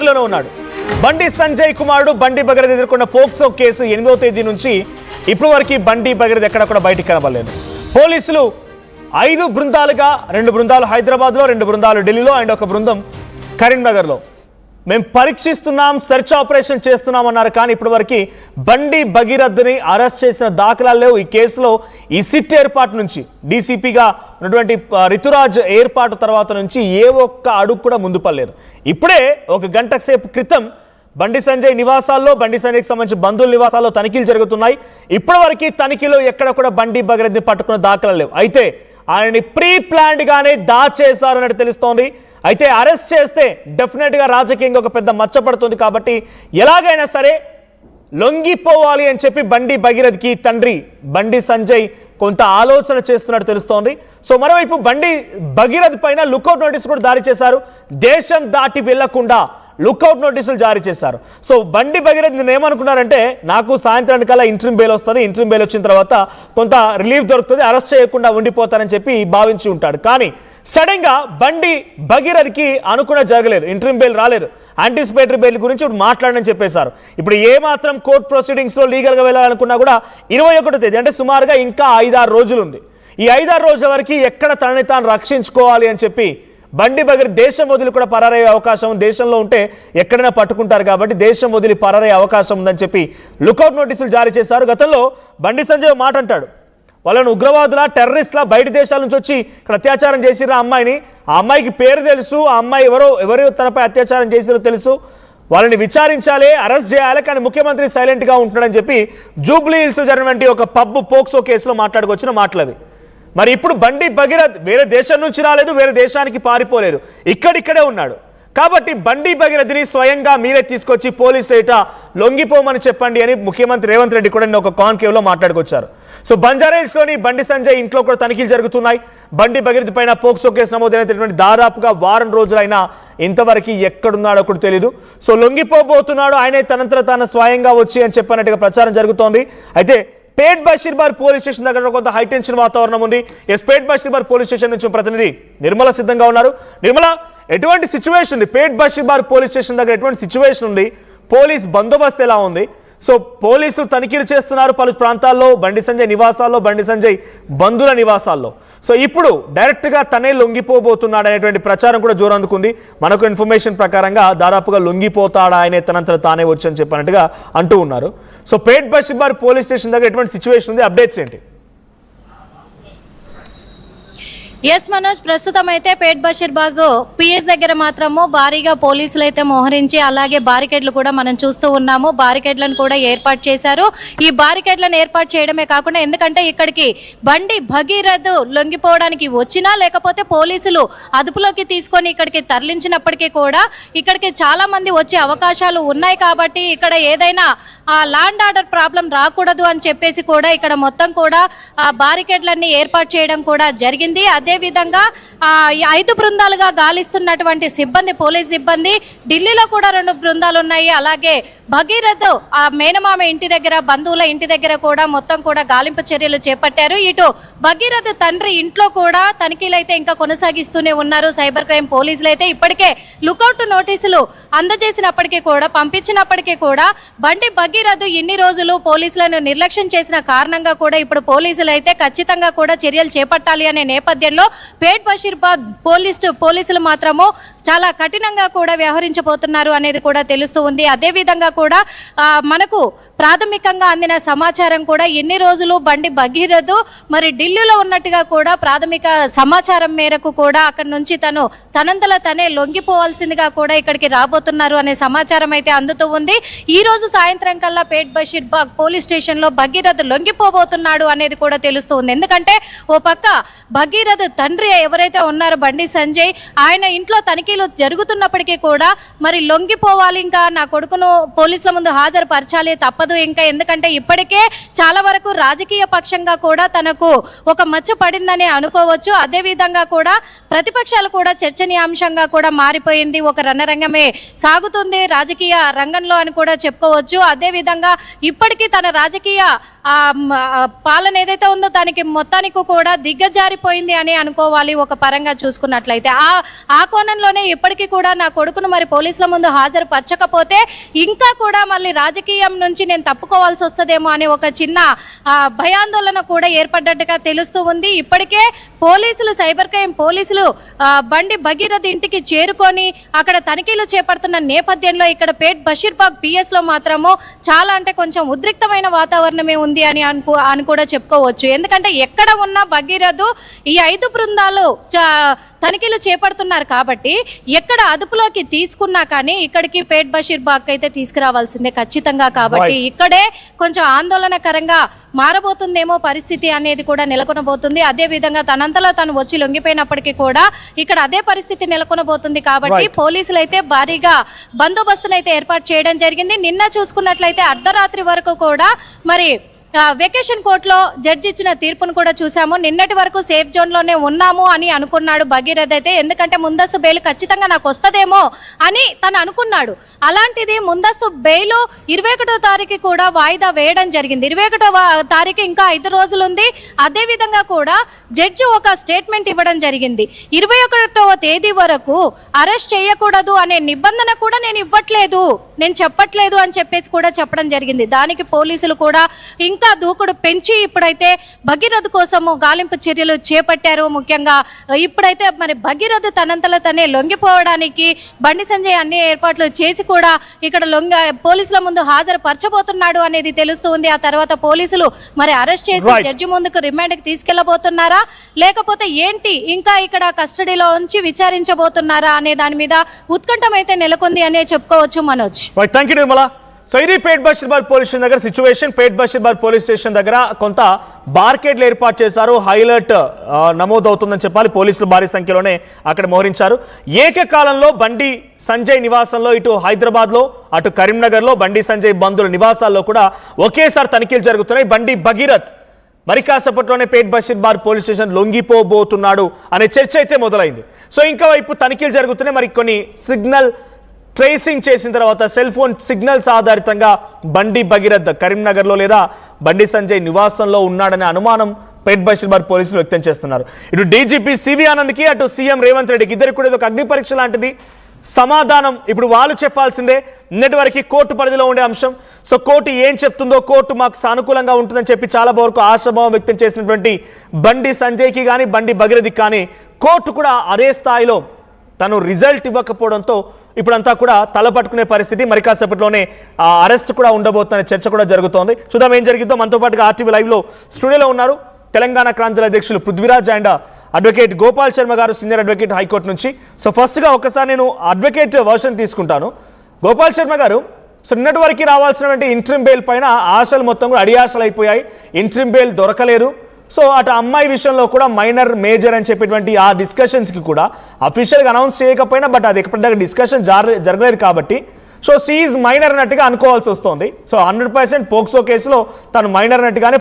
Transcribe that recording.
లోనే ఉన్నాడు. బండి సంజయ్ కుమారుడు బండి భగీరథ ఎదుర్కొన్న పోక్సో కేసు 8వ తేదీ నుంచి ఇప్పటి వరకు బండి భగీరథ ఎక్కడ కూడా బయటికి కనబడలేదు. పోలీసులు 5 బృందాలుగా 2 బృందాలు హైదరాబాద్లో, 2 బృందాలు ఢిల్లీలో అండ్ ఒక బృందం కరీంనగర్లో మేము పరీక్షిస్తున్నాం, సెర్చ్ ఆపరేషన్ చేస్తున్నాం అన్నారు. కానీ ఇప్పటి వరకు బండి భగీరథని అరెస్ట్ చేసిన దాఖలాలు లేవు. ఈ కేసులో ఈ సిట్ ఏర్పాటు నుంచి డీసీపీగా ఉన్నటువంటి రితురాజ్ ఏర్పాటు తర్వాత నుంచి ఏ ఒక్క అడుగు కూడా ముందు పడలేదు. ఇప్పుడే ఒక గంట సేపు క్రితం బండి సంజయ్ నివాసాల్లో, బండి సంజయ్కి సంబంధించి బంధువుల నివాసాల్లో తనిఖీలు జరుగుతున్నాయి. ఇప్పటి వరకు తనిఖీలో ఎక్కడ కూడా బండి భగీరథని పట్టుకున్న దాఖలాలు లేవు. అయితే ఆయనని ప్రీ ప్లాన్డ్ గానే దాచేశారు అన్నట్టు తెలుస్తోంది. అయితే అరెస్ట్ చేస్తే డెఫినెట్ గా రాజకీయంగా ఒక పెద్ద మచ్చపడుతుంది. కాబట్టి ఎలాగైనా సరే లొంగిపోవాలి అని చెప్పి బండి భగీరథకి తండ్రి బండి సంజయ్ కొంత ఆలోచన చేస్తున్నట్టు తెలుస్తోంది. సో మరోవైపు బండి భగీరథ్ పైన లుకౌట్ నోటీసు కూడా జారీ చేశారు. దేశం దాటి వెళ్లకుండా లుకౌట్ నోటీసులు జారీ చేశారు. సో బండి భగీరథ్ నేను ఏమనుకున్నారంటే, నాకు సాయంత్రానికల్లా ఇంట్రీమ్ బెయిల్ వస్తుంది, ఇంట్రీమ్ బెయిల్ వచ్చిన తర్వాత కొంత రిలీఫ్ దొరుకుతుంది, అరెస్ట్ చేయకుండా ఉండిపోతానని చెప్పి భావించి ఉంటాడు. కానీ సడన్ గా బండి భగీరథ్కి అనుకున్న జరగలేదు, ఇంట్రీమ్ బెయిల్ రాలేదు. యాంటిసిపేటరీ బెయిల్ గురించి ఇప్పుడు మాట్లాడని చెప్పేశారు. ఇప్పుడు ఏ మాత్రం కోర్ట్ ప్రొసీడింగ్స్ లో లీగల్ గా వెళ్ళాలనుకున్నా కూడా 21వ తేదీ అంటే సుమారుగా ఇంకా 5-6 రోజులు ఉంది. ఈ 5-6 రోజుల వరకు ఎక్కడ తనని తాను రక్షించుకోవాలి అని చెప్పి బండి భగీరథ్ దేశం వదిలి కూడా పరారయ్యే అవకాశం, దేశంలో ఉంటే ఎక్కడైనా పట్టుకుంటారు కాబట్టి దేశం వదిలి పరారయ్యే అవకాశం ఉందని చెప్పి లుకౌట్ నోటీసులు జారీ చేశారు. గతంలో బండి సంజయ్ మాట అంటాడు, వాళ్ళను ఉగ్రవాదుల, టెర్రరిస్ట్ల, బయట దేశాల నుంచి వచ్చి ఇక్కడ అత్యాచారం చేసిర్రు ఆ అమ్మాయిని, ఆ అమ్మాయికి పేరు తెలుసు, ఆ అమ్మాయి ఎవరు తనపై అత్యాచారం చేసిరో తెలుసు, వాళ్ళని విచారించాలి, అరెస్ట్ చేయాలి, కానీ ముఖ్యమంత్రి సైలెంట్ గా ఉంటున్నాడని చెప్పి జూబ్లీ హిల్స్ జరిగినటువంటి ఒక పబ్ పోక్సో కేసులో మాట్లాడుకొచ్చిన మాటలవి. మరి ఇప్పుడు బండి భగీరథ్ వేరే దేశం నుంచి రాలేదు, వేరే దేశానికి పారిపోలేదు, ఇక్కడిక్కడే ఉన్నాడు. కాబట్టి బండి భగీరథని స్వయంగా మీరే తీసుకొచ్చి పోలీసు ఏట లొంగిపోమని చెప్పండి అని ముఖ్యమంత్రి రేవంత్ రెడ్డి కూడా ఒక కాన్క్లేవ్ లో మాట్లాడుకొచ్చారు. సో బంజారాహిల్స్ లోని బండి సంజయ్ ఇంట్లో కూడా తనిఖీలు జరుగుతున్నాయి. బండి భగీరథ్ పైన పోక్సో కేసు నమోదైనటువంటి దాదాపుగా వారం రోజులైనా ఇంతవరకు ఎక్కడున్నాడో కూడా తెలియదు. సో లొంగిపోబోతున్నాడు ఆయనే తనంతట తాను స్వయంగా వచ్చి అని చెప్పినట్టుగా ప్రచారం జరుగుతోంది. అయితే పేట్ బషీర్బాగ్ పోలీస్ స్టేషన్ దగ్గర కొంత హైటెన్షన్ వాతావరణం ఉంది. పేట్ బషీర్బాగ్ పోలీస్ స్టేషన్ నుంచి ప్రతినిధి నిర్మల సిద్ధంగా ఉన్నారు. నిర్మల, ఎటువంటి సిచ్యువేషన్ ఉంది పేట్ బషీర్బాగ్ పోలీస్ స్టేషన్ దగ్గర? ఎటువంటి సిచ్యువేషన్ ఉంది? పోలీస్ బందోబస్తు ఎలా ఉంది? సో పోలీసులు తనిఖీలు చేస్తున్నారు పలు ప్రాంతాల్లో, బండి సంజయ్ నివాసాల్లో, బండి సంజయ్ బంధువుల నివాసాల్లో. సో ఇప్పుడు డైరెక్ట్ గా తనే లొంగిపోబోతున్నాడు అనేటువంటి ప్రచారం కూడా జోరందుకుంది. మనకు ఇన్ఫర్మేషన్ ప్రకారంగా దాదాపుగా లొంగిపోతాడా ఆయనే తనంతట తానే వచ్చని చెప్పినట్టుగా అంటూ ఉన్నారు. సో పేట్ బషీర్బాగ్ పోలీస్ స్టేషన్ దగ్గర ఎటువంటి సిచ్యువేషన్ ఉంది? అప్డేట్స్ ఏంటి? ఎస్ మనోజ్, ప్రస్తుతం అయితే పేట్ బషీర్బాగ్ పిఎస్ దగ్గర మాత్రము భారీగా పోలీసులు అయితే మోహరించి, అలాగే బారికేడ్లు కూడా మనం చూస్తూ ఉన్నాము. బారికేడ్లను కూడా ఏర్పాటు చేశారు. ఈ బారికేడ్లను ఏర్పాటు చేయడమే కాకుండా, ఎందుకంటే ఇక్కడికి బండి భగీరథ్ లొంగిపోవడానికి వచ్చినా లేకపోతే పోలీసులు అదుపులోకి తీసుకొని ఇక్కడికి తరలించినప్పటికీ కూడా ఇక్కడికి చాలా మంది వచ్చే అవకాశాలు ఉన్నాయి. కాబట్టి ఇక్కడ ఏదైనా ల్యాండ్ ఆర్డర్ ప్రాబ్లం రాకూడదు అని చెప్పేసి కూడా ఇక్కడ మొత్తం కూడా బారికేడ్లన్నీ ఏర్పాటు చేయడం కూడా జరిగింది. అదే విధంగా 5 బృందాలుగా గాలిస్తున్నటువంటి సిబ్బంది, పోలీస్ సిబ్బంది, ఢిల్లీలో కూడా 2 బృందాలు ఉన్నాయి. అలాగే భగీరథ్ ఆ మేనమామ ఇంటి దగ్గర, బంధువుల ఇంటి దగ్గర కూడా మొత్తం కూడా గాలింపు చర్యలు చేపట్టారు. ఇటు భగీరథ్ తండ్రి ఇంట్లో కూడా తనిఖీలు అయితే ఇంకా కొనసాగిస్తూనే ఉన్నారు. సైబర్ క్రైమ్ పోలీసులు అయితే ఇప్పటికే లుకౌట్ నోటీసులు అందజేసినప్పటికీ కూడా, పంపించినప్పటికీ కూడా బండి భగీరథ్ ఇన్ని రోజులు పోలీసులను నిర్లక్ష్యం చేసిన కారణంగా కూడా ఇప్పుడు పోలీసులు అయితే ఖచ్చితంగా కూడా చర్యలు చేపట్టాలి అనే నేపథ్యంలో పేట్ బషీర్బాగ్ పోలీసులు మాత్రము చాలా కఠినంగా కూడా వ్యవహరించబోతున్నారు అనేది కూడా తెలుస్తూ ఉంది. అదే విధంగా కూడా మనకు ప్రాథమికంగా అందిన సమాచారం కూడా ఎన్ని రోజులు బండి భగీరథ్ మరి ఢిల్లీలో ఉన్నట్టుగా కూడా ప్రాథమిక సమాచారం మేరకు కూడా అక్కడి నుంచి తనంతలా తనే లొంగిపోవాల్సిందిగా కూడా ఇక్కడికి రాబోతున్నారు అనే సమాచారం అయితే అందుతూ ఉంది. ఈ రోజు సాయంత్రం కల్లా పేట్ బషీర్బాగ్ పోలీస్ స్టేషన్ లో భగీరథ్ లొంగిపోబోతున్నాడు అనేది కూడా తెలుస్తూ ఉంది. ఎందుకంటే ఓ పక్క భగీరథ్ తండ్రి ఎవరైతే ఉన్నారో బండి సంజయ్, ఆయన ఇంట్లో తనిఖీలు జరుగుతున్నప్పటికీ కూడా మరి లొంగిపోవాలి, ఇంకా నా కొడుకును పోలీసుల ముందు హాజరుపరచాలి, తప్పదు ఇంకా, ఎందుకంటే ఇప్పటికే చాలా వరకు రాజకీయ పక్షంగా కూడా తనకు ఒక మచ్చ పడిందని అనుకోవచ్చు. అదే విధంగా కూడా ప్రతిపక్షాలు కూడా చర్చనీయాంశంగా కూడా మారిపోయింది, ఒక రణరంగమే సాగుతుంది రాజకీయ రంగంలో అని కూడా చెప్పుకోవచ్చు. అదే విధంగా ఇప్పటికీ తన రాజకీయ పాలన ఏదైతే ఉందో దానికి మొత్తానికి కూడా దిగ్గజారిపోయింది అని అనుకోవాలి ఒక పరంగా చూసుకున్నట్లయితే. ఆ కోణంలోనే ఇప్పటికీ కూడా నా కొడుకును మరి పోలీసుల ముందు హాజరుపరచకపోతే ఇంకా కూడా మళ్ళీ రాజకీయం నుంచి నేను తప్పుకోవాల్సి వస్తుందేమో అనే ఒక చిన్న భయాందోళన కూడా ఏర్పడ్డట్టుగా తెలుస్తూ ఉంది. ఇప్పటికే పోలీసులు, సైబర్ క్రైమ్ పోలీసులు బండి భగీరథ్ ఇంటికి చేరుకొని అక్కడ తనిఖీలు చేపడుతున్న నేపథ్యంలో ఇక్కడ పేట్ బషీర్బాగ్ పిఎస్ లో మాత్రము చాలా అంటే కొంచెం ఉద్రిక్తమైన వాతావరణమే ఉంది అని కూడా చెప్పుకోవచ్చు. ఎందుకంటే ఎక్కడ ఉన్న భగీరథ్ ఈ 5 బృందాలు తనిఖీలు చేపడుతున్నారు కాబట్టి ఎక్కడ అదుపులోకి తీసుకున్నా కానీ ఇక్కడికి పేట్ బషీర్బాగ్ అయితే తీసుకురావాల్సిందే ఖచ్చితంగా. కాబట్టి ఇక్కడే కొంచెం ఆందోళనకరంగా మారబోతుందేమో పరిస్థితి అనేది కూడా నెలకొనబోతుంది. అదే విధంగా తనంతలో తను వచ్చి లొంగిపోయినప్పటికీ కూడా ఇక్కడ అదే పరిస్థితి నెలకొనబోతుంది. కాబట్టి పోలీసులు అయితే భారీగా బందోబస్తును అయితే ఏర్పాటు చేయడం జరిగింది. నిన్న చూసుకున్నట్లయితే అర్ధరాత్రి వరకు కూడా మరి వెకేషన్ కోర్టులో జడ్జి ఇచ్చిన తీర్పును కూడా చూసాము. నిన్నటి వరకు సేఫ్ జోన్ లోనే ఉన్నాము అని అనుకున్నాడు భగీరథ్ అయితే. ఎందుకంటే ముందస్తు బెయిల్ ఖచ్చితంగా నాకు వస్తదేమో అని తను అనుకున్నాడు. అలాంటిది ముందస్తు బెయిల్ 21వ తారీఖు కూడా వాయిదా వేయడం జరిగింది. 21వ తారీఖు ఇంకా 5 రోజులు ఉంది. అదే విధంగా కూడా జడ్జి ఒక స్టేట్మెంట్ ఇవ్వడం జరిగింది. 21వ తేదీ వరకు అరెస్ట్ చేయకూడదు అనే నిబంధన కూడా నేను ఇవ్వట్లేదు, నేను చెప్పట్లేదు అని చెప్పేసి కూడా చెప్పడం జరిగింది. దానికి పోలీసులు కూడా ఇంకా దూకుడు పెంచి ఇప్పుడైతే భగీరథ్ కోసము గాలింపు చర్యలు చేపట్టారు. ముఖ్యంగా ఇప్పుడైతే మరి భగీరథ్ తనంతలో తనే లొంగిపోవడానికి బండి సంజయ్ అన్ని ఏర్పాట్లు చేసి కూడా ఇక్కడ పోలీసుల ముందు హాజరుపరచబోతున్నాడు అనేది తెలుస్తుంది. ఆ తర్వాత పోలీసులు మరి అరెస్ట్ చేసి జడ్జి ముందుకు రిమాండ్కి తీసుకెళ్లబోతున్నారా లేకపోతే ఏంటి, ఇంకా ఇక్కడ కస్టడీలో ఉంచి విచారించబోతున్నారా అనే దాని మీద ఉత్కంఠం అయితే నెలకొంది అనే చెప్పుకోవచ్చు మనోజ్. సో ఇది పేట్ బషీర్బాగ్ పోలీస్ స్టేషన్ దగ్గర సిచ్యువేషన్. పేట్ బషీర్బాగ్ పోలీస్ స్టేషన్ దగ్గర కొంత బార్కెట్లు ఏర్పాటు చేశారు. హైలైట్ నమోదవుతుందని చెప్పాలి. పోలీసులు భారీ సంఖ్యలోనే అక్కడ మోహరించారు. ఏకకాలంలో బండి సంజయ్ నివాసంలో ఇటు హైదరాబాద్లో అటు కరీంనగర్లో బండి సంజయ్ బంధువుల నివాసాల్లో కూడా ఒకేసారి తనిఖీలు జరుగుతున్నాయి. బండి భగీరథ్ మరి కాసేపట్లోనే పేట్ బషీర్బాగ్ పోలీస్ స్టేషన్ లొంగిపోబోతున్నాడు అనే చర్చ అయితే మొదలైంది. సో ఇంకా వైపు తనిఖీలు జరుగుతున్నాయి. మరి కొన్ని సిగ్నల్ ట్రేసింగ్ చేసిన తర్వాత సెల్ ఫోన్ సిగ్నల్స్ ఆధారితంగా బండి భగీరథ్ కరీంనగర్లో లేదా బండి సంజయ్ నివాసంలో ఉన్నాడనే అనుమానం పేట్ బషీర్బాగ్ పోలీసులు వ్యక్తం చేస్తున్నారు. ఇటు డీజీపీ సివి ఆనంద్కి అటు సీఎం రేవంత్ రెడ్డికి ఇద్దరికి కూడా ఒక అగ్ని పరీక్ష లాంటిది. సమాధానం ఇప్పుడు వాళ్ళు చెప్పాల్సిందే. నిన్నటి వరకు కోర్టు పరిధిలో ఉండే అంశం. సో కోర్టు ఏం చెప్తుందో, కోర్టు మాకు సానుకూలంగా ఉంటుందని చెప్పి చాలా వరకు ఆశాభావం వ్యక్తం చేసినటువంటి బండి సంజయ్కి కానీ బండి భగీరథ్కి కానీ కోర్టు కూడా అదే స్థాయిలో తను రిజల్ట్ ఇవ్వకపోవడంతో ఇప్పుడంతా కూడా తలపట్టుకునే పరిస్థితి. మరి కాసేపట్లోనే అరెస్ట్ కూడా ఉండబోతున్న చర్చ కూడా జరుగుతోంది. చూద్దాం ఏం జరిగిందో. మనతో పాటుగా ఆర్టీవీ లైవ్లో స్టూడియోలో ఉన్నారు తెలంగాణ క్రాంతిల అధ్యక్షులు పృథ్వీరాజ్ అండ్ అడ్వకేట్ గోపాల్ శర్మ గారు, సీనియర్ అడ్వకేట్ హైకోర్టు నుంచి. సో ఫస్ట్గా ఒకసారి నేను అడ్వకేట్ వర్షన్ తీసుకుంటాను. గోపాల్ శర్మ గారు, సో నిన్నటి వరకు రావాల్సినటువంటి ఇంట్రిమ్ బెయిల్ పైన ఆశలు మొత్తం కూడా అడియాశలు అయిపోయాయి. ఇంట్రిమ్ బెయిల్ దొరకలేదు. సో అటు అమ్మాయి విషయంలో కూడా మైనర్ మేజర్ అని చెప్పేటువంటి ఆ డిస్కషన్స్కి కూడా అఫీషియల్గా అనౌన్స్ చేయకపోయినా బట్ అది ఎప్పటిదాకా డిస్కషన్ జరగలేదు కాబట్టి సో షీ ఈజ్ మైనర్ అన్నట్టుగా అనుకోవాల్సి వస్తుంది. సో 100% పోక్సో కేసులో తను మైనర్ అన్నట్టుగానే